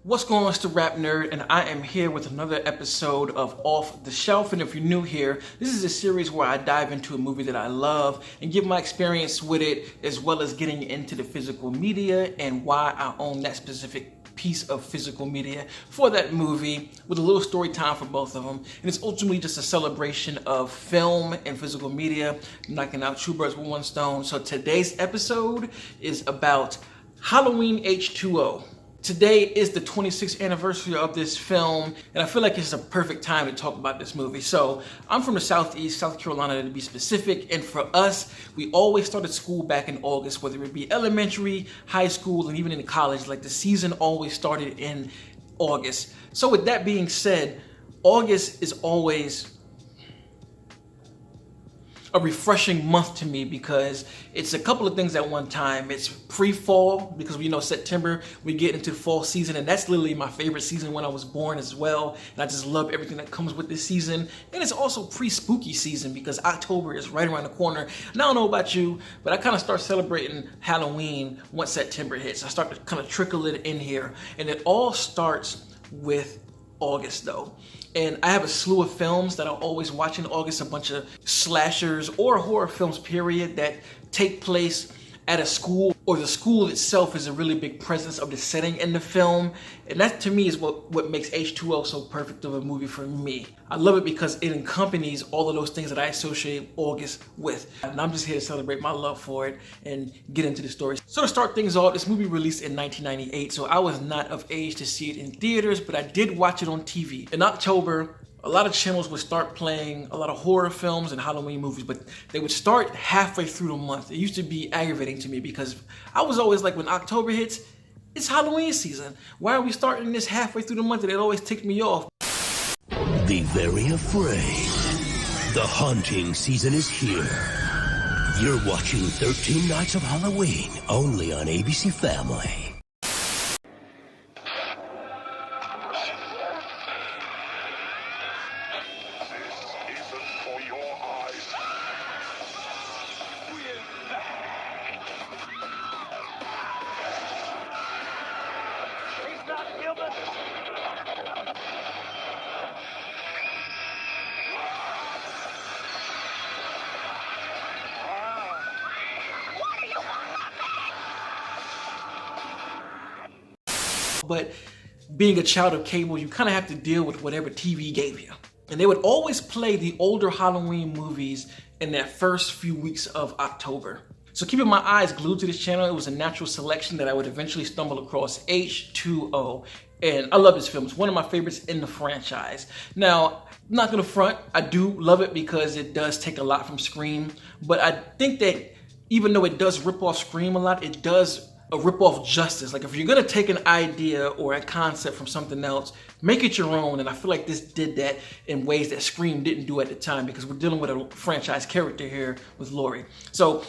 What's going on, it's the Rap Nerd, and I am here with another episode of Off the Shelf. And if you're new here, this is a series where I dive into a movie that I love and give my experience with it, as well as getting into the physical media and why I own that specific piece of physical media for that movie, with a little story time for both of them. And it's ultimately just a celebration of film and physical media, knocking out two birds with one stone. So today's episode is about Halloween H20. Today is the 26th anniversary of this film, and I feel like it's a perfect time to talk about this movie. So I'm from the Southeast, South Carolina to be specific, and for us, we always started school back in August, whether it be elementary, high school, and even in college. Like, the season always started in August. So with that being said, August is always a refreshing month to me because it's a couple of things at one time. It's pre-fall because we know September we get into fall season, and that's literally my favorite season when I was born as well, and I just love everything that comes with this season. And it's also pre-spooky season because October is right around the corner. And I don't know about you, but I kind of start celebrating Halloween once September hits. I start to kind of trickle it in here, and it all starts with August though. And I have a slew of films that I always watch in August, a bunch of slashers or horror films period that take place at a school, or the school itself is a really big presence of the setting in the film. And that to me is what makes H20 so perfect of a movie for me. I love it because it accompanies all of those things that I associate August with. And I'm just here to celebrate my love for it and get into the story. So to start things off, this movie released in 1998, so I was not of age to see it in theaters, but I did watch it on TV. In October, a lot of channels would start playing a lot of horror films and Halloween movies, but they would start halfway through the month. It used to be aggravating to me because I was always like, when October hits, it's Halloween season. Why are we starting this halfway through the month? And it always ticked me off. Be very afraid. The haunting season is here. You're watching 13 Nights of Halloween, only on ABC Family. But being a child of cable, you kind of have to deal with whatever TV gave you. And they would always play the older Halloween movies in that first few weeks of October. So keeping my eyes glued to this channel, it was a natural selection that I would eventually stumble across H20. And I love this film. It's one of my favorites in the franchise. Now, I'm not gonna front, I do love it because it does take a lot from Scream. But I think that even though it does rip off Scream a lot, it does a rip-off justice. Like, if you're gonna take an idea or a concept from something else, make it your own. And I feel like this did that in ways that Scream didn't do at the time, because we're dealing with a franchise character here with Laurie. So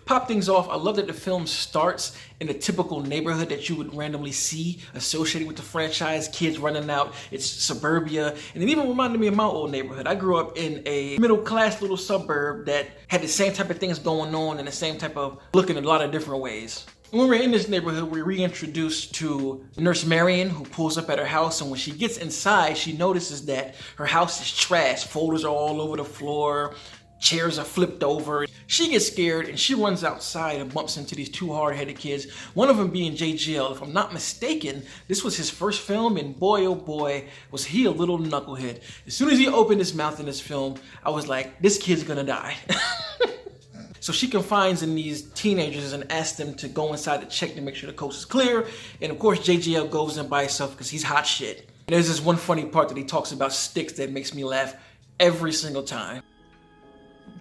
pop things off. I love that the film starts in a typical neighborhood that you would randomly see associated with the franchise. Kids running out, it's suburbia, and it even reminded me of my old neighborhood. I grew up in a middle-class little suburb that had the same type of things going on and the same type of look in a lot of different ways. When we're in this neighborhood, we're reintroduced to Nurse Marion, who pulls up at her house, and when she gets inside, she notices that her house is trash. Folders are all over the floor, chairs are flipped over. She gets scared and she runs outside and bumps into these two hard-headed kids, one of them being JGL. If I'm not mistaken, this was his first film, and boy oh boy was he a little knucklehead. As soon as he opened his mouth in this film, I was like, this kid's gonna die. So she confides in these teenagers and asks them to go inside to check to make sure the coast is clear. And of course, JGL goes in by himself because he's hot shit. And there's this one funny part that he talks about sticks that makes me laugh every single time.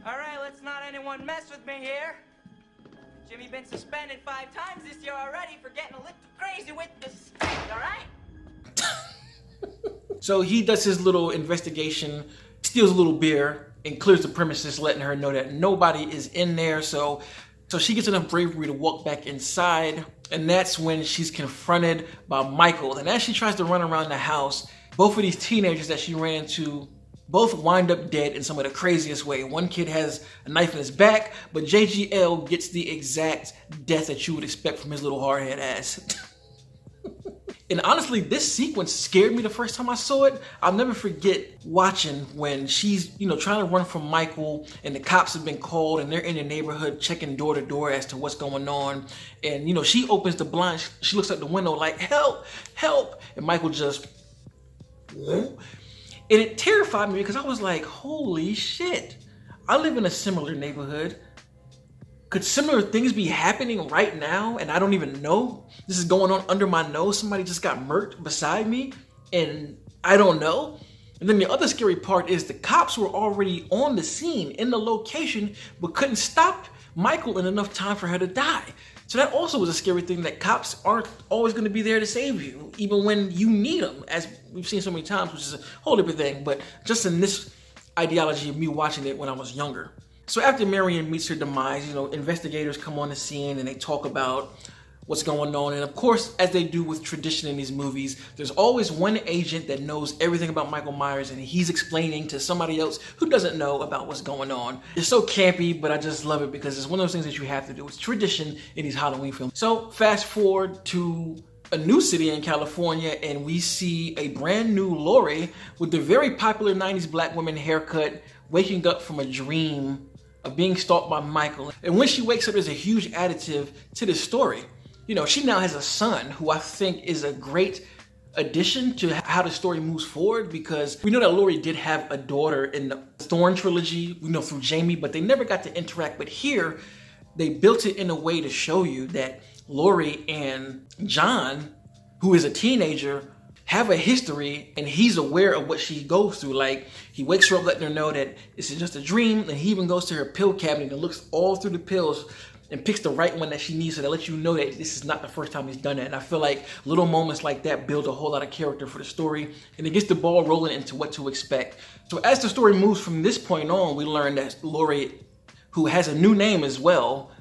All right, let's not anyone mess with me here. Jimmy been suspended 5 times this year already for getting a little crazy with the stick, all right? So he does his little investigation, steals a little beer, and clears the premises, letting her know that nobody is in there. So she gets enough bravery to walk back inside, and that's when she's confronted by Michael. And as she tries to run around the house, both of these teenagers that she ran into both wind up dead in some of the craziest way. One kid has a knife in his back, but JGL gets the exact death that you would expect from his little hardhead ass. And honestly, this sequence scared me the first time I saw it. I'll never forget watching when she's, trying to run from Michael and the cops have been called and they're in the neighborhood checking door to door as to what's going on. And, she opens the blind, she looks out the window like, help, help. And Michael just, whoa. And it terrified me because I was like, holy shit. I live in a similar neighborhood. Could similar things be happening right now and I don't even know? This is going on under my nose. Somebody just got murked beside me and I don't know. And then the other scary part is the cops were already on the scene in the location but couldn't stop Michael in enough time for her to die. So that also was a scary thing, that cops aren't always going to be there to save you, even when you need them, as we've seen so many times, which is a whole different thing. But just in this ideology of me watching it when I was younger. So after Marion meets her demise, investigators come on the scene and they talk about what's going on. And of course, as they do with tradition in these movies, there's always one agent that knows everything about Michael Myers and he's explaining to somebody else who doesn't know about what's going on. It's so campy, but I just love it because it's one of those things that you have to do. It's tradition in these Halloween films. So fast forward to a new city in California and we see a brand new Laurie with the very popular 90s black woman haircut, waking up from a dream of being stalked by Michael. And when she wakes up, there's a huge additive to this story. She now has a son who I think is a great addition to how the story moves forward, because we know that Laurie did have a daughter in the Thorn trilogy, through Jamie, but they never got to interact. But here, they built it in a way to show you that Laurie and John, who is a teenager, have a history and he's aware of what she goes through. Like, he wakes her up letting her know that this is just a dream, and he even goes to her pill cabinet and looks all through the pills and picks the right one that she needs, so that lets you know that this is not the first time he's done that. And I feel like little moments like that build a whole lot of character for the story, and it gets the ball rolling into what to expect. So as the story moves from this point on, we learn that Laurie, who has a new name as well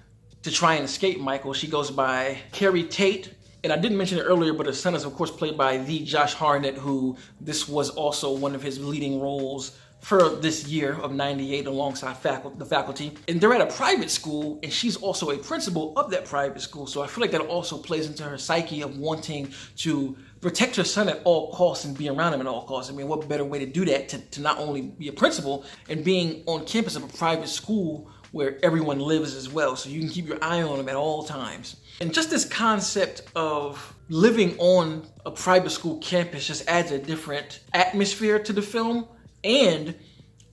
to try and escape Michael, she goes by Carrie Tate. And I didn't mention it earlier, but her son is of course played by the Josh Hartnett, who this was also one of his leading roles for this year of '98 alongside the faculty. And they're at a private school and she's also a principal of that private school. So I feel like that also plays into her psyche of wanting to protect her son at all costs and be around him at all costs. I mean, what better way to do that to not only be a principal and being on campus of a private school where everyone lives as well, so you can keep your eye on them at all times. And just this concept of living on a private school campus just adds a different atmosphere to the film. And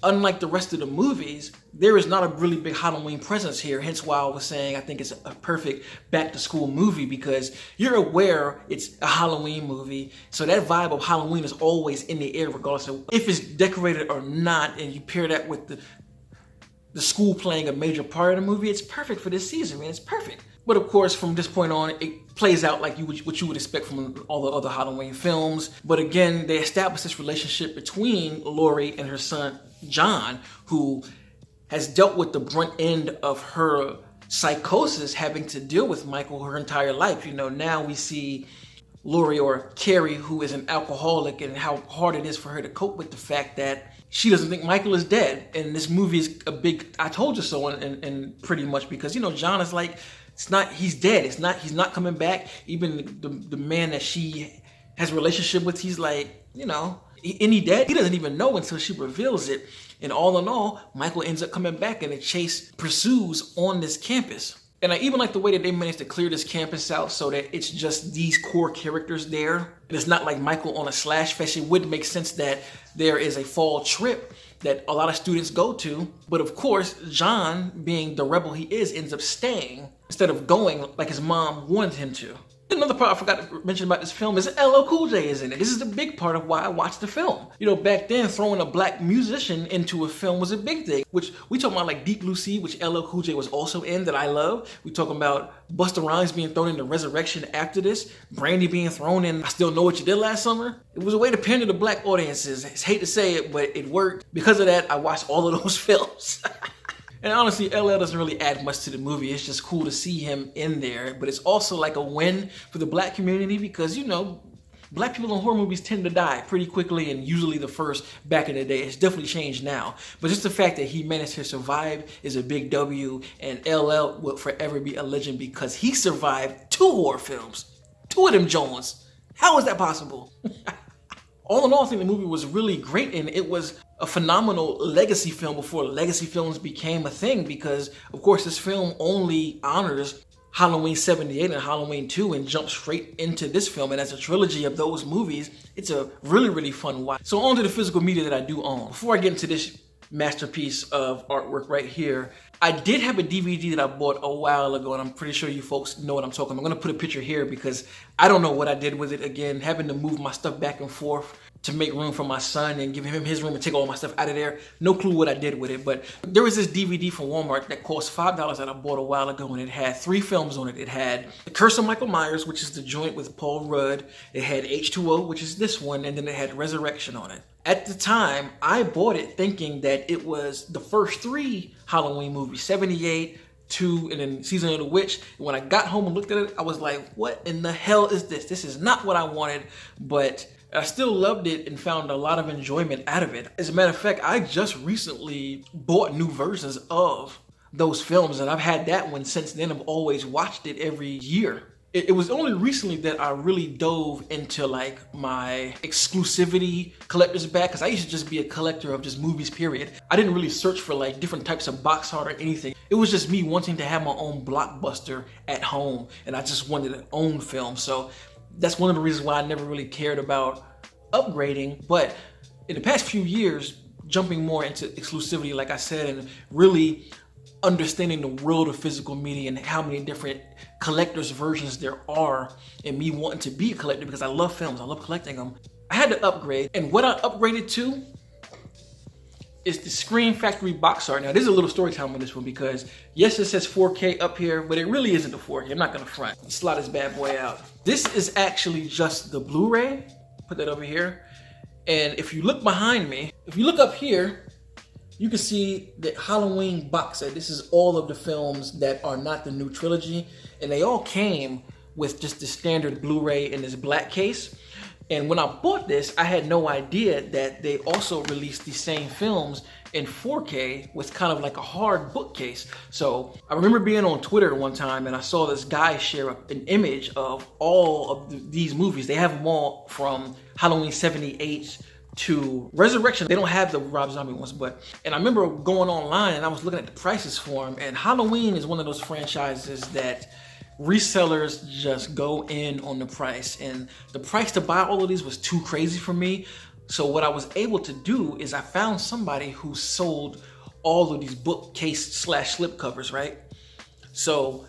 unlike the rest of the movies, there is not a really big Halloween presence here. Hence why I was saying I think it's a perfect back to school movie, because you're aware it's a Halloween movie. So that vibe of Halloween is always in the air regardless of if it's decorated or not. And you pair that with the school playing a major part of the movie, it's perfect for this season, man. It's perfect. But of course, from this point on, it plays out like what you would expect from all the other Halloween films. But again, they establish this relationship between Laurie and her son, John, who has dealt with the brunt end of her psychosis, having to deal with Michael her entire life. Now we see Laurie, or Carrie, who is an alcoholic, and how hard it is for her to cope with the fact that she doesn't think Michael is dead. And this movie is a big I told you so, and pretty much because, John is like, he's dead. He's not coming back. Even the man that she has a relationship with, he's like, and he dead? He doesn't even know until she reveals it. And all in all, Michael ends up coming back and the chase pursues on this campus. And I even like the way that they managed to clear this campus out so that it's just these core characters there. And it's not like Michael on a slash fest. It would make sense that there is a fall trip that a lot of students go to. But of course, John, being the rebel he is, ends up staying instead of going like his mom wanted him to. Another part I forgot to mention about this film is LL Cool J is in it. This is the big part of why I watched the film. Back then, throwing a black musician into a film was a big thing, which we talking about like Deep Blue Sea, which LL Cool J was also in, that I love. We talking about Busta Rhymes being thrown into Resurrection after this, Brandy being thrown in I Still Know What You Did Last Summer. It was a way to pander to black audiences. I hate to say it, but it worked. Because of that, I watched all of those films. And honestly, LL doesn't really add much to the movie. It's just cool to see him in there. But it's also like a win for the black community because, black people in horror movies tend to die pretty quickly, and usually the first back in the day. It's definitely changed now. But just the fact that he managed to survive is a big W, and LL will forever be a legend because he survived 2 horror films. 2 of them Jones. How is that possible? All in all, I think the movie was really great, and it was a phenomenal legacy film before legacy films became a thing, because of course this film only honors Halloween 78 and Halloween 2 and jumps straight into this film, and as a trilogy of those movies, it's a really, really fun watch. So on to the physical media that I do own. Before I get into this masterpiece of artwork right here, I did have a DVD that I bought a while ago, and I'm pretty sure you folks know what I'm talking about. I'm gonna put a picture here because I don't know what I did with it. Again, having to move my stuff back and forth to make room for my son and give him his room and take all my stuff out of there. No clue what I did with it, but there was this DVD from Walmart that cost $5 that I bought a while ago, and it had 3 films on it. It had The Curse of Michael Myers, which is the joint with Paul Rudd. It had H20, which is this one, and then it had Resurrection on it. At the time, I bought it thinking that it was the first 3 Halloween movies, 78, 2, and then Season of the Witch. When I got home and looked at it, I was like, what in the hell is this? This is not what I wanted, but I still loved it and found a lot of enjoyment out of it. As a matter of fact, I just recently bought new versions of those films, and I've had that one since then. I've always watched it every year. It was only recently that I really dove into like my exclusivity collector's bag, because I used to just be a collector of just movies, period. I didn't really search for like different types of box art or anything. It was just me wanting to have my own blockbuster at home, and I just wanted to own film. So that's one of the reasons why I never really cared about upgrading. But in the past few years, jumping more into exclusivity, like I said, and really understanding the world of physical media and how many different collector's versions there are, and me wanting to be a collector because I love films, I love collecting them, I had to upgrade. And what I upgraded to is the Scream Factory box art. Now, there's a little story time on this one because, yes, it says 4K up here, but it really isn't the 4K. I'm not gonna front. Let's slide this bad boy out. This is actually just the Blu-ray. Put that over here. And if you look behind me, if you look up here, you can see the Halloween box set. This is all of the films that are not the new trilogy, and they all came with just the standard Blu-ray in this black case. And when I bought this, I had no idea that they also released the same films in 4K with kind of like a hard bookcase. So I remember being on Twitter one time, and I saw this guy share an image of all of these movies. They have them all from Halloween 78 to Resurrection. They don't have the Rob Zombie ones, and I remember going online and I was looking at the prices for them, and Halloween is one of those franchises that resellers just go in on the price, and the price to buy all of these was too crazy for me. So what I was able to do is I found somebody who sold all of these bookcase slash slip covers, right? So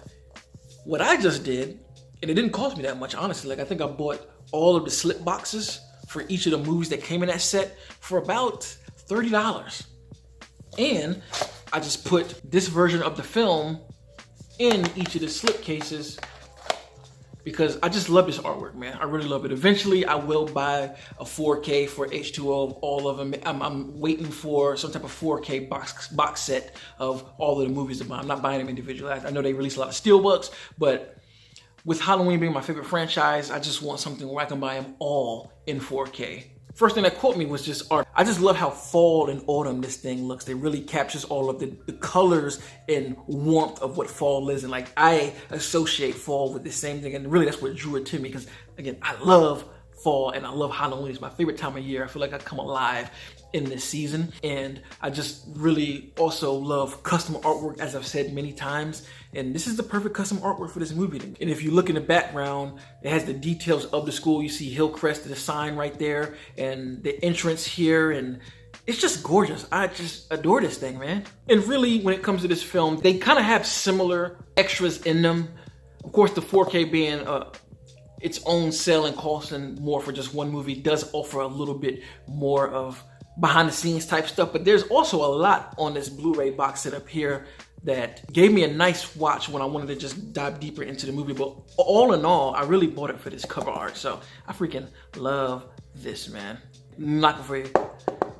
what I just did, and it didn't cost me that much, honestly. Like, I think I bought all of the slip boxes for each of the movies that came in that set for about $30. And I just put this version of the film in each of the slip cases because I just love this artwork, man. I really love it. Eventually, I will buy a 4K for H2O of all of them. I'm waiting for some type of 4K box set of all of the movies to buy. I'm not buying them individually. I know they release a lot of steelbooks, but with Halloween being my favorite franchise, I just want something where I can buy them all in 4K. First thing that caught me was just art. I just love how fall and autumn this thing looks. It really captures all of the colors and warmth of what fall is. And like, I associate fall with the same thing. And really that's what drew it to me, because again, I love fall and I love Halloween. It's my favorite time of year. I feel like I come alive in this season. And I just really also love custom artwork, as I've said many times. And this is the perfect custom artwork for this movie. And if you look in the background, it has the details of the school. You see Hillcrest, the sign right there, and the entrance here. And it's just gorgeous. I just adore this thing, man. And really, when it comes to this film, they kind of have similar extras in them. Of course, the 4K being its own sell and costing more for just one movie does offer a little bit more of behind the scenes type stuff, but there's also a lot on this Blu-ray box set up here that gave me a nice watch when I wanted to just dive deeper into the movie. But all in all, I really bought it for this cover art, so I freaking love this, man. Not for you.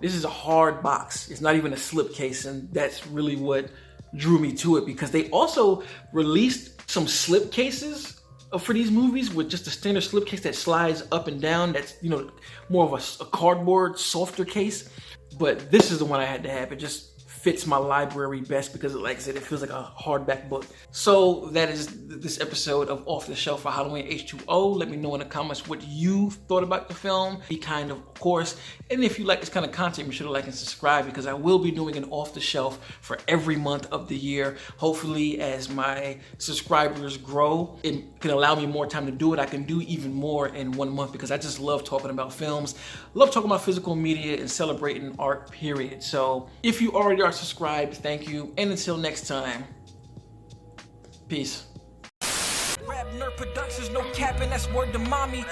This is a hard box. It's not even a slip case, and that's really what drew me to it, because they also released some slip cases for these movies with just a standard slip case that slides up and down. That's, you know, more of a cardboard, softer case. But this is the one I had to have. It just fits my library best because, like I said, it feels like a hardback book. So that is this episode of Off the Shelf for Halloween H2O. Let me know in the comments what you thought about the film. Be kind, of course. And if you like this kind of content, be sure to like and subscribe because I will be doing an Off the Shelf for every month of the year. Hopefully, as my subscribers grow, it can allow me more time to do it. I can do even more in 1 month because I just love talking about films, love talking about physical media and celebrating art, period. So if you already are subscribed, thank you. And until next time, peace. RapNerd Productions, no capping, that's word to mommy.